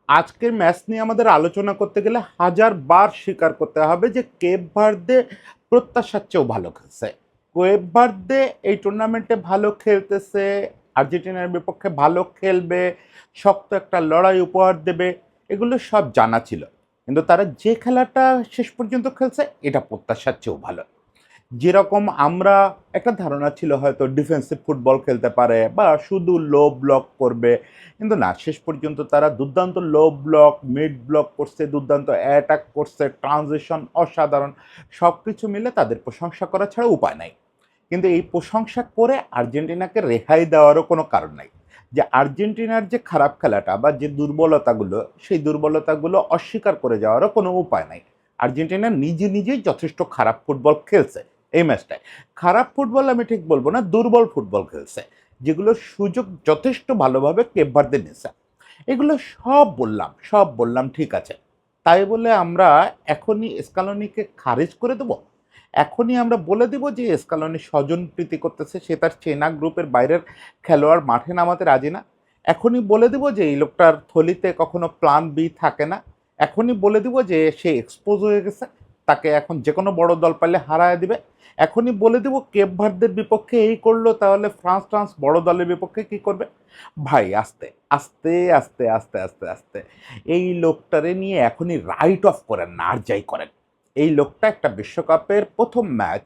আজকের ম্যাচ নিয়ে আমাদের আলোচনা করতে গেলে হাজারবার স্বীকার করতে হবে যে কেপ ভার্দে প্রত্যাশার চেয়েও ভালো খেলছে। কেপ ভার্দে এই টুর্নামেন্টে ভালো খেলতেছে, আর্জেন্টিনার বিপক্ষে ভালো খেলবে, শক্ত একটা লড়াই উপহার দেবে, এগুলো সব জানা ছিল। কিন্তু তারা যে খেলাটা শেষ পর্যন্ত খেলছে এটা প্রত্যাশার চেয়েও ভালো। যেরকম আমরা একটা ধারণা ছিল হয়তো ডিফেন্সিভ ফুটবল খেলতে পারে বা শুধু লো ব্লক করবে, কিন্তু না, শেষ পর্যন্ত তারা দুর্দান্ত লো ব্লক, মিড ব্লক করছে, দুর্দান্ত অ্যাটাক করছে, ট্রানজিশন অসাধারণ। সব কিছু মিলে তাদের প্রশংসা করা ছাড়া উপায় নাই। কিন্তু এই প্রশংসা করে আর্জেন্টিনাকে রেহাই দেওয়ারও কোনো কারণ নাই। যে আর্জেন্টিনার যে খারাপ খেলাটা বা যে দুর্বলতাগুলো, সেই দুর্বলতাগুলো অস্বীকার করে যাওয়ারও কোনো উপায় নাই। আর্জেন্টিনা নিজে নিজেই যথেষ্ট খারাপ ফুটবল খেলছে এই ম্যাচটায়। খারাপ ফুটবল আমি ঠিক বলবো না, দুর্বল ফুটবল খেলছে, যেগুলো সুযোগ যথেষ্ট ভালোভাবে কেপ ভার্দে নিচ্ছে। এগুলো সব বললাম ঠিক আছে। তাই বলে আমরা এখনই স্কালোনিকে খারিজ করে দেবো? এখনই আমরা বলে দিব যে স্কালোনি স্বজন প্রীতি করতেছে, সে তার চেনা গ্রুপের বাইরের খেলোয়াড় মাঠে নামাতে রাজি না? এখনই বলে দিব যে এই লোকটার থলিতে কখনো প্ল্যান বি থাকে না? এখনই বলে দিব যে সে এক্সপোজ হয়ে গেছে, তাকে এখন যে কোনো বড় দল পাইলে হারায় দিবে? এখনই বলে দিব কেপ ভার্দের বিপক্ষে এই করলো, তাহলে ফ্রান্স বড় দলের বিপক্ষে কি করবে? ভাই আস্তে আস্তে আস্তে আস্তে আস্তে আস্তে এই লোকটারে নিয়ে এখনই রাইট অফ করেন না, আর যাই করেন। এই লোকটা একটা বিশ্বকাপের প্রথম ম্যাচ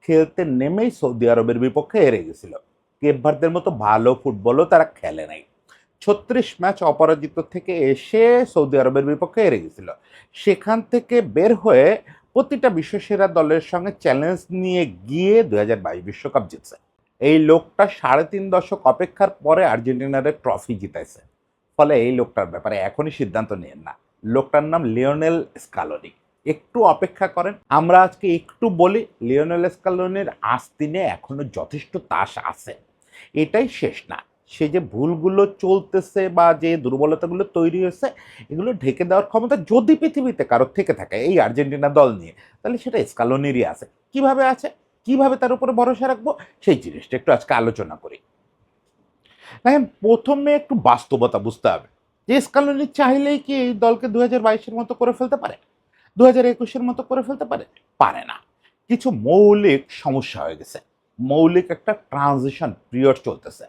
খেলতে নেমেই সৌদি আরবের বিপক্ষে হেরে গেছিল। কেপ ভার্দের মতো ভালো ফুটবলও তারা খেলে নাই। ৩৬ ম্যাচ অপরাজিত থেকে এসে সৌদি আরবের বিপক্ষে হেরে গেছিল। সেখান থেকে বের হয়ে প্রতিটা বিশ্বসেরা দলের সঙ্গে চ্যালেঞ্জ নিয়ে গিয়ে ২০২২ বিশ্বকাপ জিতছে। এই লোকটা ৩.৫ দশক অপেক্ষার পরে আর্জেন্টিনার ট্রফি জিতাইছে। ফলে এই লোকটার ব্যাপারে এখনই সিদ্ধান্ত নিয়েন না। লোকটার নাম লিওনেল স্কালোনি। একটু অপেক্ষা করেন। আমরা আজকে একটু বলি, লিওনেল স্কালোনির আস্তিনে এখনো যথেষ্ট তাস আছে। এটাই শেষ না। সে যে ভুলগুলো চলতেছে বা যে দুর্বলতাগুলো তৈরি হয়েছে, এগুলো ঢেকে দেওয়ার ক্ষমতা যদি পৃথিবীতে কারোর থেকে থাকে এই আর্জেন্টিনা দল নিয়ে, তাহলে সেটা স্কালোনিরই আছে। কিভাবে আছে, কিভাবে তার উপরে ভরসা রাখবো, সেই জিনিসটা একটু আজকে আলোচনা করি। দেখেন, প্রথমে একটু বাস্তবতা বুঝতে হবে যে স্কালোনি চাইলেই কি এই দলকে ২০২২-এর মতো করে ফেলতে পারে, ২০২১-এর মতো করে ফেলতে পারে? পারে না। কিছু মৌলিক সমস্যা হয়ে গেছে। মৌলিক একটা ট্রানজিশন পিরিয়ড চলতেছে।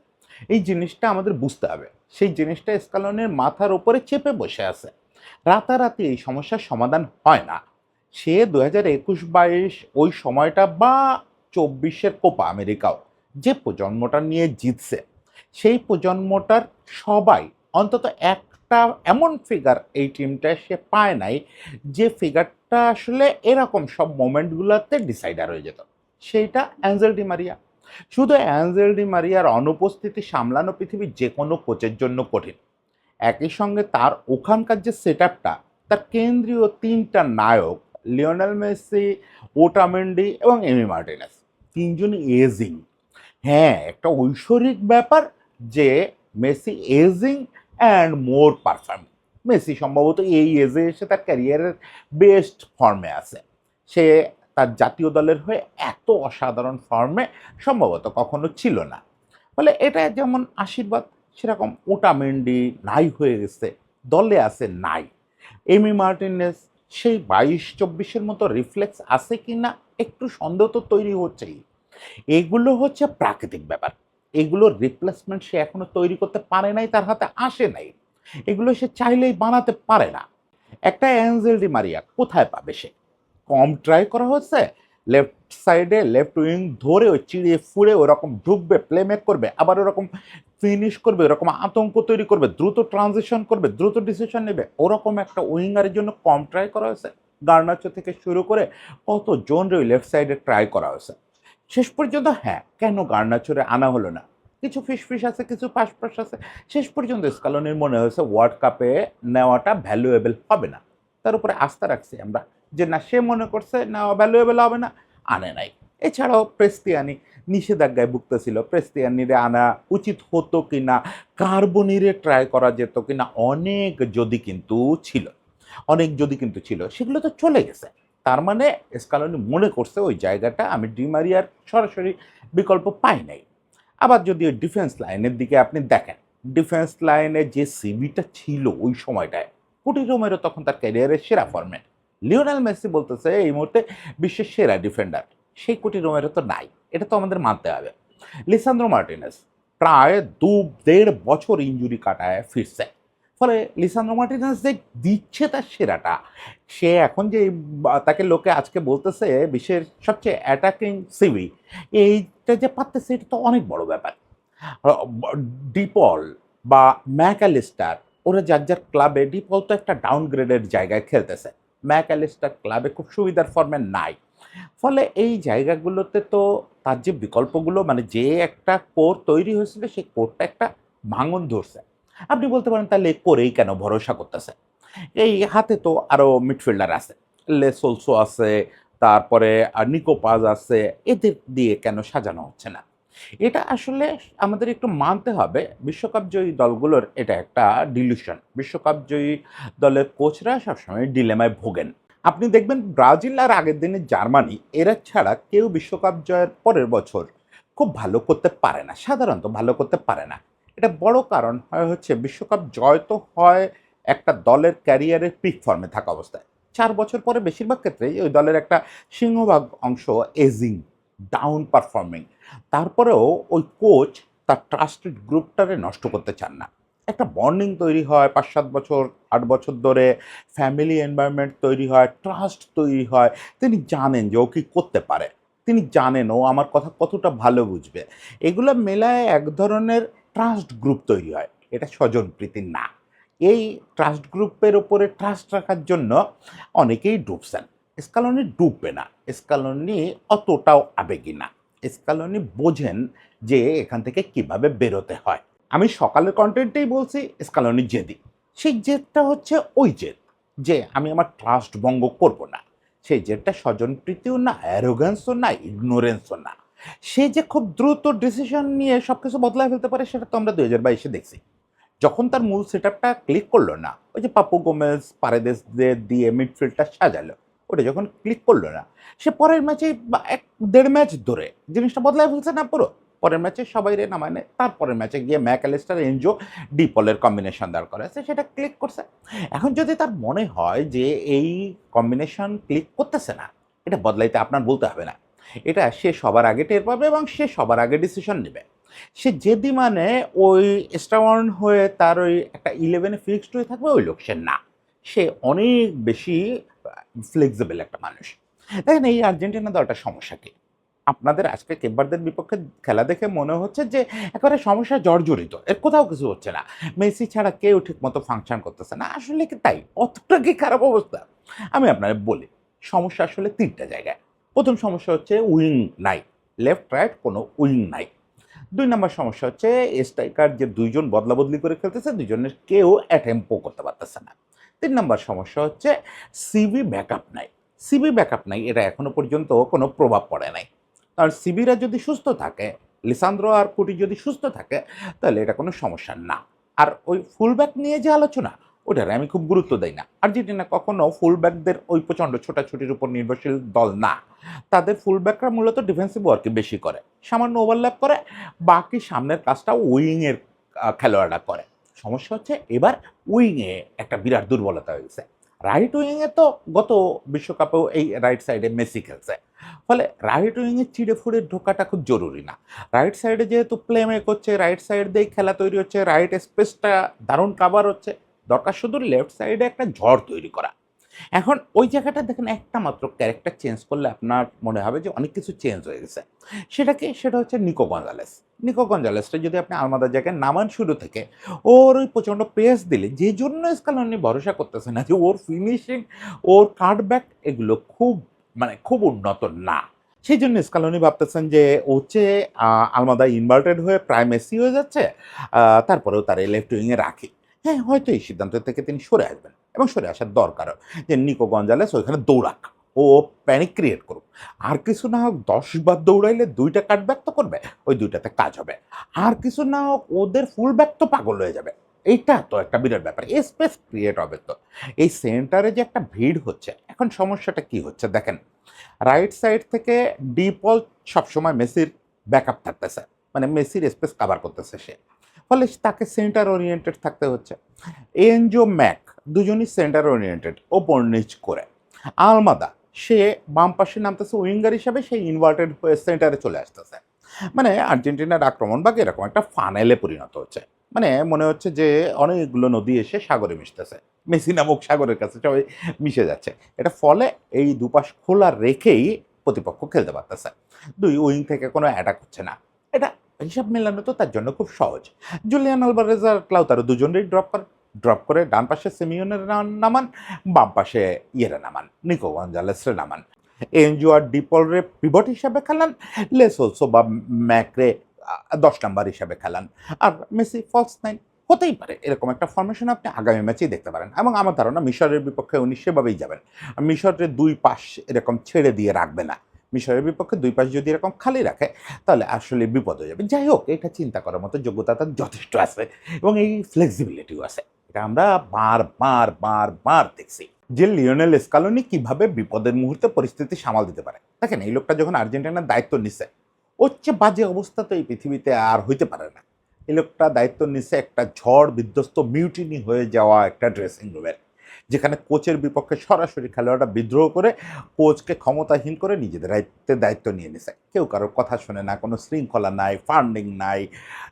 এই জিনিসটা আমাদের বুঝতে হবে। সেই জিনিসটা স্কালোনির মাথার উপরে চেপে বসে আছে। রাতারাতি এই সমস্যার সমাধান হয় না। সে ২০২১-২২ ওই সময়টা বা ২৪-এর কোপা আমেরিকাও যে প্রজন্মটা নিয়ে জিতছে, সেই প্রজন্মটার সবাই অন্তত একটা এমন ফিগার এই টিমটায় সে পায় নাই, যে ফিগারটা আসলে এরকম সব মোমেন্টগুলোতে ডিসাইডার হয়ে যেত। সেইটা অ্যাঞ্জেল ডি মারিয়া। শুধু অ্যাঞ্জেল ডি মারিয়ার অনুপস্থিতি সামলানো পৃথিবীর যে কোনো কোচের জন্য কঠিন। একই সঙ্গে তার ওখানকার যে সেটআপটা, তার কেন্দ্রীয় ৩টা নায়ক লিওনেল মেসি, ওটামেন্ডি এবং এমি মার্টিনেজ, ৩ জনই এজিং। হ্যাঁ, একটা ঐশ্বরিক ব্যাপার যে Messi ageing and more performing. Messi সম্ভবত এই এজে এসে তার ক্যারিয়ারের বেস্ট ফর্মে আছে। সে তার জাতীয় দলের হয়ে এত অসাধারণ ফর্মে সম্ভবত কখনো ছিল না। ফলে এটা যেমন আশীর্বাদ, সেরকম ওটামেন্ডি নাই হয়ে গেছে, দলে আছে নাই। এমি মার্টিনেজ সেই ২২-২৪-এর মতো রিফ্লেক্স আছে কি না একটু সন্দেহ তো তৈরি হচ্ছেই। এগুলো হচ্ছে প্রাকৃতিক ব্যাপার। এগুলোর রিপ্লেসমেন্ট সে এখনো তৈরি করতে পারে নাই, তার হাতে আসে নাই। এগুলো সে চাইলেই বানাতে পারে না। একটা অ্যাঞ্জেল ডি মারিয়া কোথায় পাবে সে? কম ট্রাই করা হচ্ছে। লেফট সাইডে লেফট উইং ধরে ওই চিড়িয়ে ফুড়ে ওরকম ঢুকবে, প্লেমেক করবে, আবার ওরকম ফিনিশ করবে, ওরকম আতঙ্ক তৈরি করবে, দ্রুত ট্রানজিশন করবে, দ্রুত ডিসিশন নেবে, ওরকম একটা উইঙ্গারের জন্য কম ট্রাই করা হয়েছে? গার্নাচো থেকে শুরু করে কতজন ওই লেফট সাইডে ট্রাই করা হয়েছে। শেষ পর্যন্ত হ্যাঁ, কেন গার্নাচোরে আনা হলো না? কিছু ফিসফিস আছে, কিছু পাসপাস আছে। শেষ পর্যন্ত স্কালোনির মনে হয়েছে ওয়ার্ল্ড কাপে নেওয়াটা ভ্যালুয়েবল হবে না। তার উপরে আস্থা রাখছি আমরা যে না, সে মনে করছে নেওয়া ভ্যালুয়েবল হবে না, আনে নাই। এছাড়াও প্রেস্তিয়ানি নিষেধাজ্ঞায় ভুগতেছিল। প্রেস্তিয়ানিরে আনা উচিত হতো কিনা, কার্বনিরে ট্রাই করা যেত কিনা, অনেক যদি কিন্তু ছিল, সেগুলো তো চলে গেছে। তার মানে স্কালোনি মনে করছে ওই জায়গাটা আমি ডিমারিয়ার সরাসরি বিকল্প পাই নাই। আবার যদি ওই ডিফেন্স লাইনের দিকে আপনি দেখেন, ডিফেন্স লাইনে যে সিবিটা ছিল ওই সময়টায়, কুটি রোমেরো তখন তার ক্যারিয়ারের সেরা ফর্মে। লিওনেল মেসি বলতেছে এই মুহূর্তে বিশ্বের সেরা ডিফেন্ডার, সেই কুটি রোমেরো তো নাই, এটা তো আমাদের মানতে হবে। লিসান্দ্রো মার্টিনেজ প্রায় 2-1.5 বছর ইনজুরি কাটায় ফিরছে, ফলে লিসান্দ্রো মার্টিনেজ যে দিচ্ছে তার সেরাটা, সে এখন যে তাকে লোকে আজকে বলতেছে বিশ্বের সবচেয়ে অ্যাটাকিং সিবি, এইটা যে পারতেছে এটা তো অনেক বড় ব্যাপার। ডিপল বা ম্যাকঅ্যালিস্টার ওরা যার যার ক্লাবে, ডিপল তো একটা ডাউনগ্রেডের জায়গায় খেলতেছে, ম্যাকঅ্যালিস্টার ক্লাবে খুব সুবিধার ফর্মে নাই, ফলে এই জায়গাগুলোতে তো তার যে বিকল্পগুলো, মানে যে একটা কোর তৈরি হয়েছিল সেই কোরটা একটা ভাঙন ধরছে। আপনি বলতে পারেন তাহলে এই কোরেই কেন ভরসা করতেছে? এই হাতে তো আরও মিডফিল্ডার আছে, লেসোলসো আছে, তারপরে নিকো পাজ আছে, এদের দিয়ে কেন সাজানো হচ্ছে না? এটা আসলে আমাদের একটু মানতে হবে বিশ্বকাপ জয়ী দলগুলোর এটা একটা ডিলিউশন। বিশ্বকাপ জয়ী দলের কোচরা সবসময় ডিলেমায় ভোগেন। আপনি দেখবেন ব্রাজিল আর আগের দিনে জার্মানি এরা ছাড়া কেউ বিশ্বকাপ জয়ের পরের বছর খুব ভালো করতে পারে না, সাধারণত ভালো করতে পারে না। এটা বড় কারণ হয় হচ্ছে বিশ্বকাপ জয় তো হয় একটা দলের ক্যারিয়ারের পিক ফর্মে থাকা অবস্থায়, 4 বছর পরে বেশিরভাগ ক্ষেত্রেই ওই দলের একটা সিংহভাগ অংশ এজিং, ডাউন পারফর্মিং। তারপরেও ওই কোচ তার ট্রাস্টেড গ্রুপটারে নষ্ট করতে চান না। একটা বন্ডিং তৈরি হয় 5-7 বছর, 8 বছর ধরে, ফ্যামিলি এনভায়রনমেন্ট তৈরি হয়, ট্রাস্ট তৈরি হয়। তিনি জানেন যে ও কি করতে পারে, তিনি জানেন ও আমার কথা কতটা ভালো বুঝবে। এগুলো মেলায় এক ধরনের ট্রাস্ট গ্রুপ তৈরি হয়, এটা স্বজনপ্রীতি না। এই ট্রাস্ট গ্রুপের ওপরে ট্রাস্ট রাখার জন্য অনেকেই ডুবছেন। স্কালোনি ডুববে না, স্কালোনি অতটাও আবেগী না, স্কালোনি বোঝেন যে এখান থেকে কিভাবে বেরোতে হয়। আমি সকালের কন্টেন্টেই বলছি স্কালোনি জেদি, সেই জেদটা হচ্ছে ওই জেদ যে আমি আমার ট্রাস্ট ভঙ্গ করব না। সেই জেদটা স্বজনপ্রীতিও না, অ্যারোগ্যান্সও না, ইগনোরেন্সও না। সে যে খুব দ্রুত ডিসিশন নিয়ে সব কিছু বদলায় ফেলতে পারে সেটা তো আমরা 2022-এ দেখছি। যখন তার মূল সেটআপটা ক্লিক করলো না, ওই যে পাপু গোমেজ পারেদেসদের দিয়ে মিডফিল্ডটা সাজালো, ওটা যখন ক্লিক করলো না, সে পরের ম্যাচে বা 1-1.5 ম্যাচ ধরে জিনিসটা বদলায় ফেলছে না পুরো। পরের ম্যাচে সবাই রে নামায় নেয়, তারপরের ম্যাচে গিয়ে ম্যাকঅ্যালিস্টার, এনজো, ডিপলের কম্বিনেশন দাঁড় করাছে, সেটা ক্লিক করছে। এখন যদি তার মনে হয় যে এই কম্বিনেশন ক্লিক করতেছে না, এটা বদলাইতে আপনার বলতে হবে না, এটা সে সবার আগে টের পাবে এবং সে সবার আগে ডিসিশন নেবে। সে জেদি মানে ওই স্টাওয়ার্ন হয়ে তার ওই একটা 11-এ ফিক্সড হয়ে থাকবে ওই লোক সে না। সে অনেক বেশি ফ্লেক্সিবল একটা মানুষ। দেখেন এই আর্জেন্টিনা দলটার সমস্যা কি? আপনাদের আজকে কেপভার্দের বিপক্ষে খেলা দেখে মনে হচ্ছে যে একেবারে সমস্যা জর্জরিত, এর কোথাও কিছু হচ্ছে না, মেসি ছাড়া কেউ ঠিকমতো ফাংশন করতেছে না। আসলে কি তাই? অতটা কি খারাপ অবস্থা? আমি আপনাদের বলি, সমস্যা আসলে 3টা জায়গায়। প্রথম সমস্যা হচ্ছে উইং নাই, লেফট রাইট কোনো উইং নাই। 2 নম্বর সমস্যা হচ্ছে স্ট্রাইকার যে 2 জন বদলা বদলি করে খেলতেছে, 2 জনের কেউ অ্যাটেম্পো করতে পারতেছে না। 3 নম্বর সমস্যা হচ্ছে সিবি ব্যাকআপ নাই। সিবি ব্যাকআপ নাই, এটা এখনো পর্যন্ত কোনো প্রভাব পড়ে নাই। আর সিবিরা যদি সুস্থ থাকে, লিসান্দ্রো আর কুটি যদি সুস্থ থাকে, তাহলে এটা কোনো সমস্যা না। আর ওই ফুলব্যাক নিয়ে যে আলোচনা, ওটারে আমি খুব গুরুত্ব দেই না। আর্জেন্টিনা কখনো ফুলব্যাকদের ওই প্রচণ্ড ছোটাছুটির উপর নির্ভরশীল দল না। তাদের ফুলব্যাকরা মূলত ডিফেন্সিভ ওয়ার্কে বেশি করে, সামান্য ওভারল্যাপ করে, বাকি সামনের কাজটা উইংয়ের খেলোয়াড়রা করে। সমস্যা হচ্ছে এবার উইংয়ে একটা বিরাট দুর্বলতা হয়েছে। রাইট উইংয়ে তো গত বিশ্বকাপেও এই রাইট সাইডে মেসি খেলছে, ফলে রাইট উইংয়ে চিড়ে ফুড়ে ঢোকাটা খুব জরুরি না। রাইট সাইডে যেহেতু প্লে মেক হচ্ছে, রাইট সাইড দিয়েই খেলা তৈরি হচ্ছে, রাইট স্পেসটা দারুণ কাভার হচ্ছে, দরকার শুধু লেফট সাইডে একটা ঝড় তৈরি করা। এখন ওই জায়গাটা দেখেন একটা মাত্র ক্যারেক্টার চেঞ্জ করলে আপনার মনে হবে যে অনেক কিছু চেঞ্জ হয়ে গেছে। সেটা কি? সেটা হচ্ছে নিকো গঞ্জালেস। নিকো গঞ্জালেসটা যদি আপনি আলমাদার জায়গায় নামান শুরু থেকে, ওর ওই প্রচণ্ড পেস দিলে, যে জন্য স্কালোনি ভরসা করতেছে না যে ওর ফিনিশিং, ওর কাটব্যাক এগুলো খুব মানে খুব উন্নত না। সেই জন্য স্কালোনি ভাবতেছেন যে ও হচ্ছে আলমাদা ইনভার্টেড হয়ে প্রায় মেসি হয়ে যাচ্ছে, তারপরেও তার এই লেফট উইংয়ে রাখি। হ্যাঁ, হয়তো এই সিদ্ধান্ত থেকে তিনি সরে আসবেন এবং সরে আসার দরকারও, যে নিকো গঞ্জালেস ওইখানে দৌড়াক, ও প্যানিক ক্রিয়েট করুক। আর কিছু না হোক 10 বার দৌড়াইলে 2টা কাটব্যাক তো করবে, ওই 2টাতে কাজ হবে। আর কিছু না হোক ওদের ফুল ব্যাক তো পাগল হয়ে যাবে। এইটা তো একটা বিরাট ব্যাপার, স্পেস ক্রিয়েট হবে তো। এই সেন্টারে যে একটা ভিড় হচ্ছে, এখন সমস্যাটা কি হচ্ছে দেখেন, রাইট সাইড থেকে ডিপল সবসময় মেসির ব্যাকআপ থাকতেছে, মানে মেসির স্পেস কাভার করতেছে সে। ফলে তাকে সেন্টার ওরিয়েন্টেড থাকতে হচ্ছে। এনজো ম্যাক দুজনই সেন্টার ওরিয়েন্টেড, ওপর নিচ করে। আলমাদা সে বাম পাশে নামতেছে উইঙ্গার হিসাবে, সেই ইনভার্টেড হয়ে সেন্টারে চলে আসতেছে। মানে আর্জেন্টিনার আক্রমণভাগ এরকম একটা ফানেলে পরিণত হচ্ছে। মানে মনে হচ্ছে যে অনেকগুলো নদী এসে সাগরে মিশতেছে, মেসি নামক সাগরের কাছে সবাই মিশে যাচ্ছে। এটা ফলে এই দুপাশ খোলা রেখেই প্রতিপক্ষ খেলতে পারতেছে, দুই উইং থেকে কোনো অ্যাটাক হচ্ছে না। এটা হিসাব মেলানো তো তার জন্য খুব সহজ। জুলিয়ান আলভারেজ আর লাউতারো দুজনেই ড্রপ করে ডান পাশে সিমিওনের নামান, বাম পাশে ইয়েরে নামান, নিকো গঞ্জালেসরে নামান। এনজো আর ডিপলরে পিভট হিসাবে খেলান, লেসোলসো বা ম্যাকরে 10 নাম্বার হিসাবে খেলান, আর মেসি ফলস নাইন। হতেই পারে এরকম একটা ফরমেশন আপনি আগামী ম্যাচেই দেখতে পারেন, এবং আমার ধারণা মিশরের বিপক্ষে উনি সেভাবেই যাবেন। মিশরের দুই পাশ এরকম ছেড়ে দিয়ে রাখবে না। মিশরের বিপক্ষে দুই পাশ যদি এরকম খালি রাখে তাহলে আসলে বিপদ হয়ে যাবে। যাই হোক, এটা চিন্তা করার মতো যোগ্যতা তার যথেষ্ট আছে, এবং এই ফ্লেক্সিবিলিটিও আছে। এটা আমরা বার দেখছি যে লিওনেল স্কালোনি কিভাবে বিপদের মুহূর্তে পরিস্থিতি সামাল দিতে পারে। দেখেন, এই লোকটা যখন আর্জেন্টিনার দায়িত্ব নিছে, ওর চেয়ে বাজে অবস্থা তো এই পৃথিবীতে আর হইতে পারে না। এই লোকটা দায়িত্ব নিছে একটা ঝড় বিধ্বস্ত মিউটিনি হয়ে যাওয়া একটা ড্রেসিং রুমের, যেখানে কোচের বিপক্ষে সরাসরি খেলোয়াড়রা বিদ্রোহ করে কোচকে ক্ষমতাহীন করে নিজেদের দায়িত্ব নিয়ে নিছে। কেউ কারোর কথা শোনে না, কোনো শৃঙ্খলা নাই, ফান্ডিং নাই,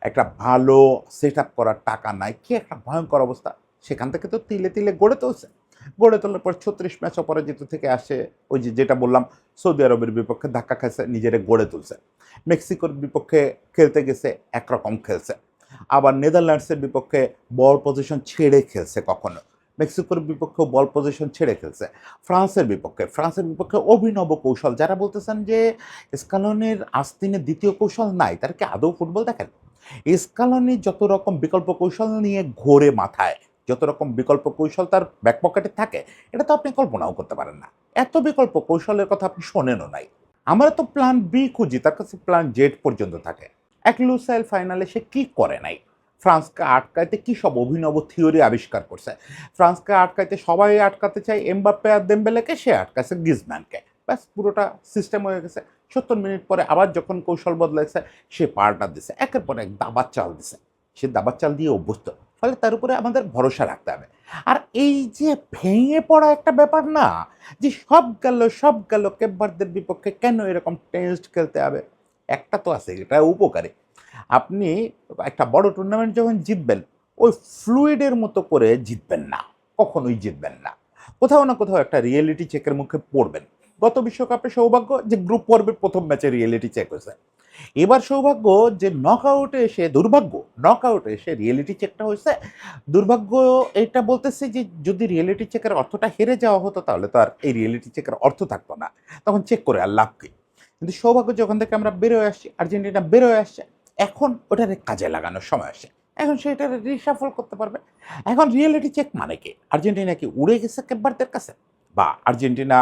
একটা ভালো সেট আপ করার টাকা নাই। কি একটা ভয়ঙ্কর অবস্থা! সেখান থেকে তো তিলে তিলে গড়ে তোলার পর 36 ম্যাচ অপরাজিত থেকে আসে। ওই যেটা বললাম, সৌদি আরবের বিপক্ষে ধাক্কা খাইছে, নিজেরা গড়ে তুলছে। মেক্সিকোর বিপক্ষে খেলতে গেছে, একরকম খেলছে। আবার নেদারল্যান্ডসের বিপক্ষে বল পজিশন ছেড়ে খেলছে কখনো, মেক্সিকোর বিপক্ষে বল পজিশন ছেড়ে খেলছে। ফ্রান্সের বিপক্ষে অভিনব কৌশল। যারা বলতেছেন যে স্কালোনির আস্তিনে দ্বিতীয় কৌশল নাই, তারা কি আদৌ ফুটবল দেখেন? স্কালোনি যত রকম বিকল্প কৌশল নিয়ে ঘোরে মাথায়, যত রকম বিকল্প কৌশল তার ব্যাক পকেটে থাকে, এটা তো আপনি কল্পনাও করতে পারেন না। এত বিকল্প কৌশলের কথা আপনি শোনেনও নাই। আমরা তো প্ল্যান বি খুঁজি, তার কাছে প্ল্যান জেড পর্যন্ত থাকে। এক লুসাইল ফাইনালে সে কি করে নাই? ফ্রান্সকে আটকাইতে কি সব অভিনব থিওরি আবিষ্কার করছে। ফ্রান্সকে আটকাইতে সবাই আটকাতে চায় এমবাপ্পে আর দেমবেলেকে, সে আটকাছে গ্রিজম্যানকে। ব্যাস, পুরোটা সিস্টেম হয়ে গেছে। 70 মিনিট পরে আবার যখন কৌশল বদলাইছে, সে পাল্টা দিছে, একের পর এক দাবার চাল দিছে। সে দাবার চাল দিয়ে অভ্যস্ত, ফলে তার উপরে আমাদের ভরসা রাখতে হবে। আর এই যে ভেঙে পড়া একটা ব্যাপার না, যে সব গেল কেপ ভার্দের বিপক্ষে, কেন এরকম টেস্ট খেলতে হবে? একটা তো আছে, এটা উপকারী। আপনি একটা বড় টুর্নামেন্ট যখন জিতবেন, ওই ফ্লুইডের মতো করে জিতবেন না, কখনোই জিতবেন না। কোথাও না কোথাও একটা রিয়েলিটি চেকের মুখে পড়বেন। গত বিশ্বকাপে সৌভাগ্য যে গ্রুপ পর্বের প্রথম ম্যাচে রিয়েলিটি চেক হয়েছে। এবার সৌভাগ্য যে নকআউটে এসে রিয়েলিটি চেকটা হয়েছে। দুর্ভাগ্য এটা বলতেছে যে যদি রিয়েলিটি চেকের অর্থটা হেরে যাওয়া হতো, তাহলে তো আর এই রিয়েলিটি চেকের অর্থ থাকতো না, তখন চেক করে আর লাভ কি? কিন্তু সৌভাগ্য যখন থেকে আমরা বেরোয় আসছি, আর্জেন্টিনা বেরোয় আসছে, এখন ওটারে কাজে লাগানোর সময় আসে। এখন সেটা রিসাফল করতে পারবে। এখন রিয়েলিটি চেক মানে কি? আর্জেন্টিনা কি উড়ে গেছে কেপ ভার্দের কাছে? বা আর্জেন্টিনা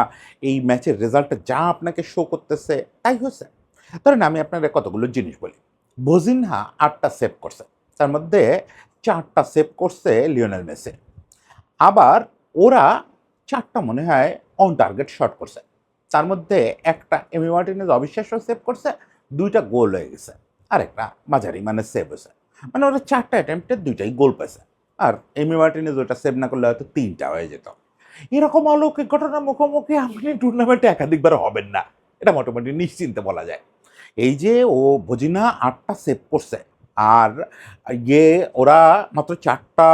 এই ম্যাচের রেজাল্টটা যা আপনাকে শো করতেছে তাই হয়েছে? ধরেন আমি আপনাদের কতগুলো জিনিস বলি। বোজিনহা 8টা সেভ করছে, তার মধ্যে 4টা সেভ করছে লিওনেল মেসি। আবার ওরা 4টা মনে হয় অন টার্গেট শট করছে, তার মধ্যে একটা এমি মার্টিনেজ অবিশ্বাস্য সেভ করছে, 2টা গোল হয়ে গেছে, আর একটা মাঝারি মানে সেভ হয়েছে। মানে ওরা 4টা অ্যাটেম্পটে 2টাই গোল পেয়েছে। আর এমি মার্টিনেজ ওটা সেভ না করলে হয়তো 3টা হয়ে যেত। এরকম অলৌকিক ঘটনার মুখোমুখি আপনি টুর্নামেন্টে একাধিকবার হবেন না, এটা মোটামুটি নিশ্চিন্তে বলা যায়। এই যে ও ভজিনা 8টা সেভ করছে, আর ইয়ে ওরা মাত্র 4টা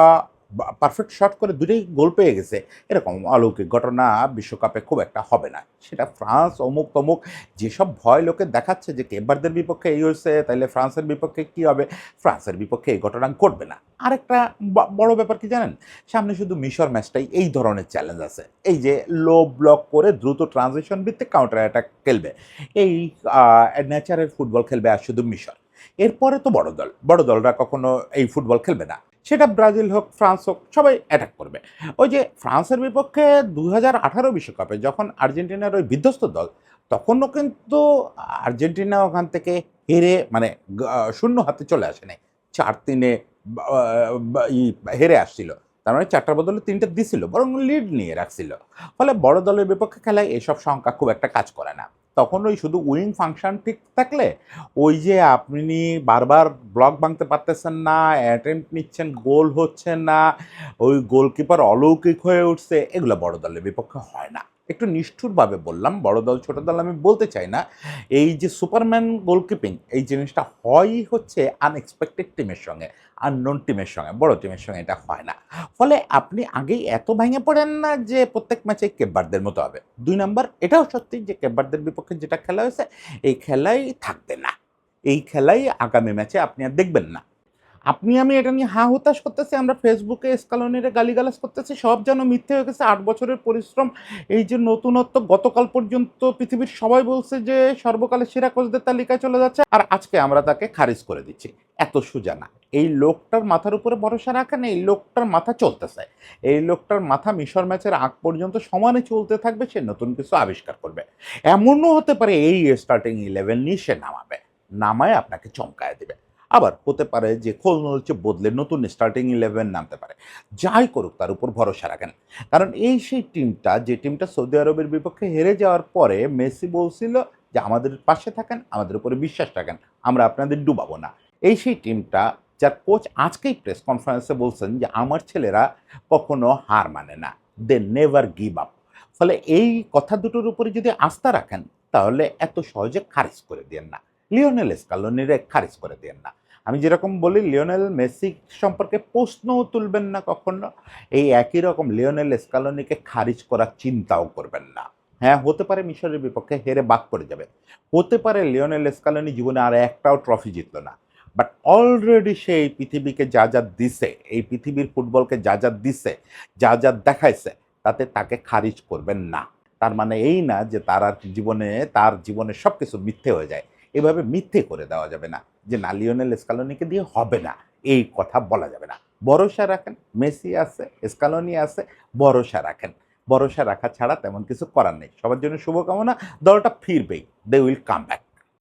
পারফেক্ট শট করে 2টাই গোল পেয়ে গেছে, এরকম অলৌকিক ঘটনা বিশ্বকাপে খুব একটা হবে না। সেটা ফ্রান্স অমুক তমুক যেসব ভয় লোকে দেখাচ্ছে যে কেপ ভার্দের বিপক্ষে এই হয়েছে, তাইলে ফ্রান্সের বিপক্ষে কি হবে, ফ্রান্সের বিপক্ষে এই ঘটনা ঘটবে না। আরেকটা বড় ব্যাপার কি জানেন? সামনে শুধু মিশর ম্যাচটাই এই ধরনের চ্যালেঞ্জ আছে। এই যে লো ব্লক করে দ্রুত ট্রানজিশন ভিত্তিক কাউন্টার অ্যাটাক খেলবে, এই নেচারের ফুটবল খেলবে আর শুধু মিশর। এরপরে তো বড় দলরা কখনো এই ফুটবল খেলবে না। সেটা ব্রাজিল হোক, ফ্রান্স হোক, সবাই অ্যাটাক করবে। ওই যে ফ্রান্সের বিপক্ষে 2018 বিশ্বকাপে যখন আর্জেন্টিনার ওই বিধ্বস্ত দল, তখনও কিন্তু আর্জেন্টিনা ওখান থেকে হেরে, মানে শূন্য হাতে চলে আসে নাই, 4-3 হেরে আসছিল। তার মানে 4টার বদলে 3টা দিছিল, বরং লিড নিয়ে রাখছিল। ফলে বড় দলের বিপক্ষে খেলায় এসব সংখ্যা খুব একটা কাজ করে না। তখন ওই শুধু উইং ফাংশন ঠিক থাকলে ওই যে আপনি বারবার ব্লক ভাঙতে পারতেছেন না, অ্যাটেম্প্ট নিচ্ছেন, গোল হচ্ছে না, ওই গোলকিপার অলৌকিক হয়ে উঠছে, এগুলো বড় দলের বিপক্ষে হয় না। একটু নিষ্ঠুরভাবে বললাম, বড় দল ছোট দল আমি বলতে চাই না। এই যে সুপারম্যান গোলকিপিং এই জিনিসটা হয়ই হচ্ছে আনএক্সপেক্টেড টিমের সঙ্গে, আননোন টিমের সঙ্গে, বড় টিমের সঙ্গে এটা হয় না। ফলে আপনি আগেই এত ভেঙে পড়েন না যে প্রত্যেক ম্যাচে কেপভার্দের মতো হবে। ২ নাম্বার, এটাও সত্যি যে কেপভার্দের বিপক্ষে যেটা খেলা হয়েছে এই খেলাই থাকবে না। এই খেলাই আগামী ম্যাচে আপনি আর দেখবেন না। আপনি আমি এটা নিয়ে হা হুতাশ করতেছি, আমরা ফেসবুকে স্কালোনিরে গালিগালাজ করতেছি, সব যেন মিথ্যে হয়ে গেছে। ৮ বছরের পরিশ্রম, এই যে নতুনত্ব, গতকাল পর্যন্ত পৃথিবীর সবাই বলছে যে সর্বকালের সেরা কোচদের তালিকায় চলে যাচ্ছে, আর আজকে আমরা তাকে খারিজ করে দিচ্ছি। এত সোজা না। এই লোকটার মাথার উপরে ভরসা রাখেন, এই লোকটার মাথা চলতেছে, এই লোকটার মাথা মিশর ম্যাচের আগ পর্যন্ত সমানে চলতে থাকবে, সে নতুন কিছু আবিষ্কার করবে। এমনও হতে পারে এই স্টার্টিং 11 নিয়ে সে নামাবে, নামায় আপনাকে চমকায় দেবে। আবার হতে পারে যে খোলনলচে বদলে নতুন স্টার্টিং 11 নামতে পারে। যাই করুক তার উপর ভরসা রাখেন। কারণ এই সেই টিমটা, যে টিমটা সৌদি আরবের বিপক্ষে হেরে যাওয়ার পরে মেসি বলছিল যে আমাদের পাশে থাকেন, আমাদের উপরে বিশ্বাস রাখেন, আমরা আপনাদের ডুবাবো না। এই সেই টিমটা যার কোচ আজকেই প্রেস কনফারেন্সে বলছেন যে আমার ছেলেরা কখনো হার মানে না, দে নেভার গিভ আপ। ফলে এই কথা দুটোর উপরে যদি আস্থা রাখেন তাহলে এত সহজে খারিজ করে দিয়েন না, লিওনেল স্কালোনিরে খারিজ করে দিয়েন না। আমি যেরকম বলি লিওনেল মেসি সম্পর্কে প্রশ্নও তুলবেন না কখনো, এই একই রকম লিওনেল স্কালোনিকে খারিজ করার চিন্তাও করবেন না। হ্যাঁ, হতে পারে মিশরের বিপক্ষে হেরে বাদ পড়ে যাবে, হতে পারে লিওনেল স্কালোনি জীবনে আর একটাও ট্রফি জিতলো না, বাট অলরেডি সে এই পৃথিবীকে যা যা দিছে, এই পৃথিবীর ফুটবলকে যা যা দিছে, যা যা দেখাইছে, তাতে তাকে খারিজ করবেন না। তার মানে এই না যে তার জীবনে সব কিছু মিথ্যে হয়ে যায়। এভাবে মিথ্যে করে দেওয়া যাবে না যে না, লিওনেল স্কালোনিকে দিয়ে হবে না, এই কথা বলা যাবে না। ভরসা রাখেন, মেসি আছে, স্কালোনি আছে, ভরসা রাখেন। ভরসা রাখা ছাড়া তেমন কিছু করার নেই। সবার জন্য শুভকামনা। দলটা ফিরবেই, দে উইল কাম ব্যাক।